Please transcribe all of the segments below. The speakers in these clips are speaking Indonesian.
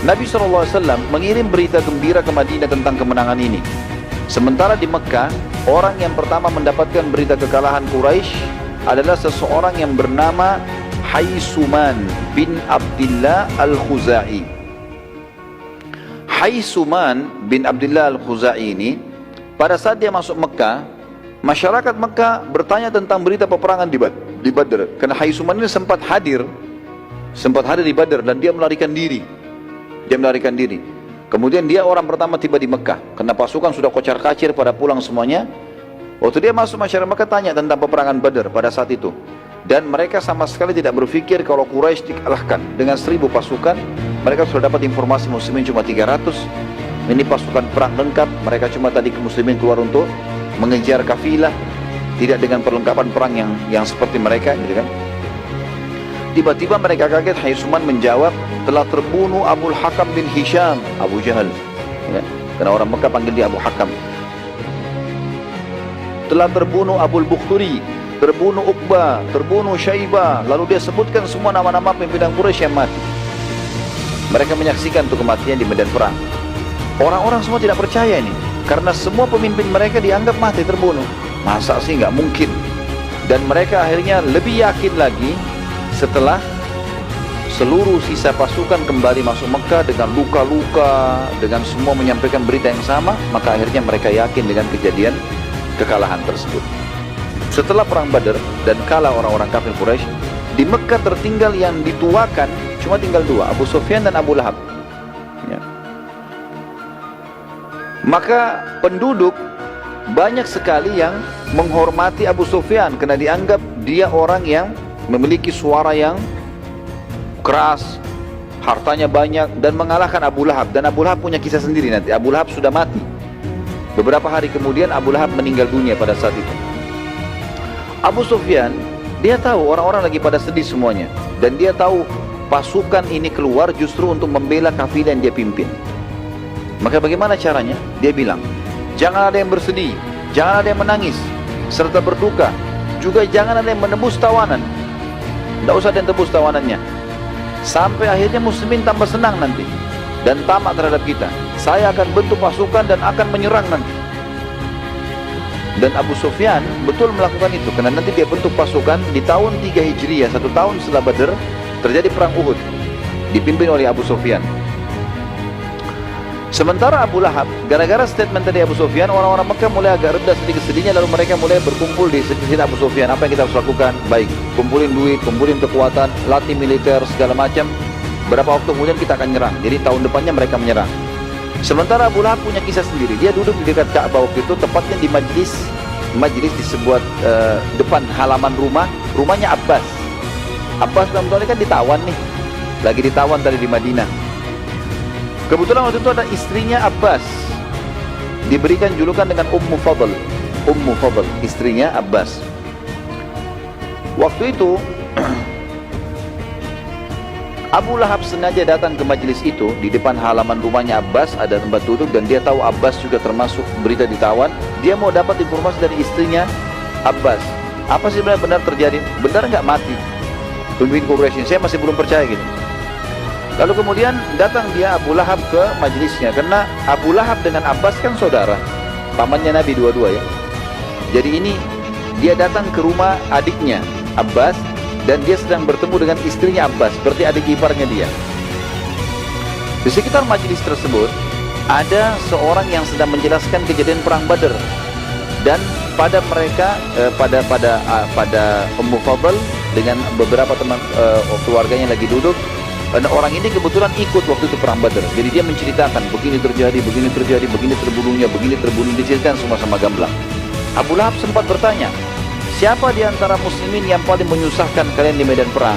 Nabi SAW mengirim berita gembira ke Madinah tentang kemenangan ini. Sementara di Mekah, orang yang pertama mendapatkan berita kekalahan Quraisy adalah seseorang yang bernama Haisuman bin Abdullah Al-Khuzai. Haisuman bin Abdullah Al-Khuzai ini, pada saat dia masuk Mekah, masyarakat Mekah bertanya tentang berita peperangan di Badr. Karena Haisuman ini sempat hadir di Badr dan dia melarikan diri. Kemudian dia orang pertama tiba di Mekah. Karena pasukan sudah kocar-kacir pada pulang semuanya. Waktu dia masuk, masyarakat Mekah tanya tentang peperangan Badr pada saat itu. Dan mereka sama sekali tidak berpikir kalau Quraisy dikalahkan. Dengan 1000 pasukan, mereka sudah dapat informasi muslimin cuma 300. Ini pasukan perang lengkap. Mereka cuma tadi muslimin keluar untuk mengejar kafilah, tidak dengan perlengkapan perang yang seperti mereka, gitu kan. Tiba-tiba mereka kaget. Haisuman menjawab, telah terbunuh Abul Hakam bin Hisham, Abu Jahal, ya. Karena orang Mekah panggil dia Abu Hakam. Telah terbunuh Abul Bukhturi, terbunuh Uqbah, terbunuh Syaibah. Lalu dia sebutkan semua nama-nama pimpinan Quraisy yang mati. Mereka menyaksikan untuk kematian di medan perang. Orang-orang semua tidak percaya ini, karena semua pemimpin mereka dianggap mati, terbunuh. Masa sih, nggak mungkin. Dan mereka akhirnya lebih yakin lagi setelah seluruh sisa pasukan kembali masuk Mekah dengan luka-luka, dengan semua menyampaikan berita yang sama. Maka akhirnya mereka yakin dengan kejadian kekalahan tersebut. Setelah perang Badar dan kalah orang-orang kafir Quraisy, di Mekah tertinggal yang dituakan cuma tinggal 2, Abu Sufyan dan Abu Lahab, ya. Maka penduduk banyak sekali yang menghormati Abu Sufyan karena dianggap dia orang yang memiliki suara yang keras, hartanya banyak, dan mengalahkan Abu Lahab. Dan Abu Lahab punya kisah sendiri nanti. Abu Lahab sudah mati. Beberapa hari kemudian Abu Lahab meninggal dunia pada saat itu. Abu Sufyan, dia tahu orang-orang lagi pada sedih semuanya. Dan dia tahu pasukan ini keluar justru untuk membela kafilah yang dia pimpin. Maka bagaimana caranya? Dia bilang, jangan ada yang bersedih, jangan ada yang menangis, serta berduka. Juga jangan ada yang menebus tawanan. Tidak usah ada yang tebus tawanannya. Sampai akhirnya muslimin tambah senang nanti dan tamak terhadap kita. Saya akan bentuk pasukan dan akan menyerang nanti. Dan Abu Sufyan betul melakukan itu, karena nanti dia bentuk pasukan di tahun 3 Hijriah, 1 tahun setelah Badr, terjadi perang Uhud, dipimpin oleh Abu Sufyan. Sementara Abu Lahab, gara-gara statement tadi Abu Sufyan, orang-orang Mekah mulai agak reda sedikit sedihnya, lalu mereka mulai berkumpul di sekitar Abu Sufyan. Apa yang kita harus lakukan? Baik, kumpulin duit, kumpulin kekuatan, latih militer, segala macam. Berapa waktu kemudian kita akan nyerang. Jadi tahun depannya mereka menyerang. Sementara Abu Lahab punya kisah sendiri. Dia duduk di dekat Ka'bah waktu itu, tepatnya di majlis di sebuah depan halaman rumahnya Abbas. Abbas dalam tahun ini kan ditawan nih, lagi ditawan tadi di Madinah. Kebetulan waktu itu ada istrinya Abbas, diberikan julukan dengan Ummu Fadl, istrinya Abbas. Waktu itu Abu Lahab sengaja datang ke majelis itu. Di depan halaman rumahnya Abbas ada tempat duduk, dan dia tahu Abbas juga termasuk berita ditawan. Dia mau dapat informasi dari istrinya Abbas, apa sih benar terjadi, benar nggak mati pemimpin Quraisy? Saya masih belum percaya gitu. Lalu kemudian datang dia Abu Lahab ke majelisnya, karena Abu Lahab dengan Abbas kan saudara, pamannya Nabi dua-dua ya. Jadi ini dia datang ke rumah adiknya Abbas, dan dia sedang bertemu dengan istrinya Abbas, seperti adik iparnya dia. Di sekitar majelis tersebut ada seorang yang sedang menjelaskan kejadian perang Badar, dan pada mereka pada Ummu Fadl dengan beberapa teman keluarganya lagi duduk. Dan orang ini kebetulan ikut waktu itu perang Badar. Jadi dia menceritakan begini terjadi, begini terbunuhnya, begini terbunuh, diceritakan semua sama gamblang. Abu Lahab sempat bertanya, siapa di antara muslimin yang paling menyusahkan kalian di medan perang?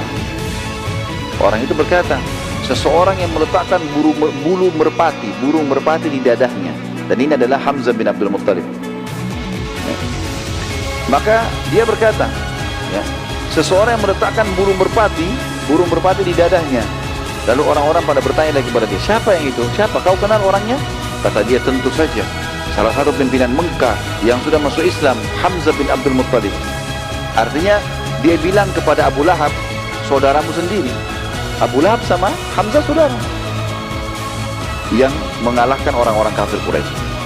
Orang itu berkata, seseorang yang meletakkan burung merpati di dadahnya. Dan ini adalah Hamzah bin Abdul Muttalib. Ya. Maka dia berkata, ya, seseorang yang meletakkan burung merpati di dadahnya. Lalu orang-orang pada bertanya lagi kepada dia, siapa yang itu? Siapa? Kau kenal orangnya? Kata dia, tentu saja salah satu pimpinan Mekah yang sudah masuk Islam, Hamzah bin Abdul Muttalib. Artinya dia bilang kepada Abu Lahab, saudaramu sendiri. Abu Lahab sama Hamzah saudara. yang mengalahkan orang-orang kafir Quraisy.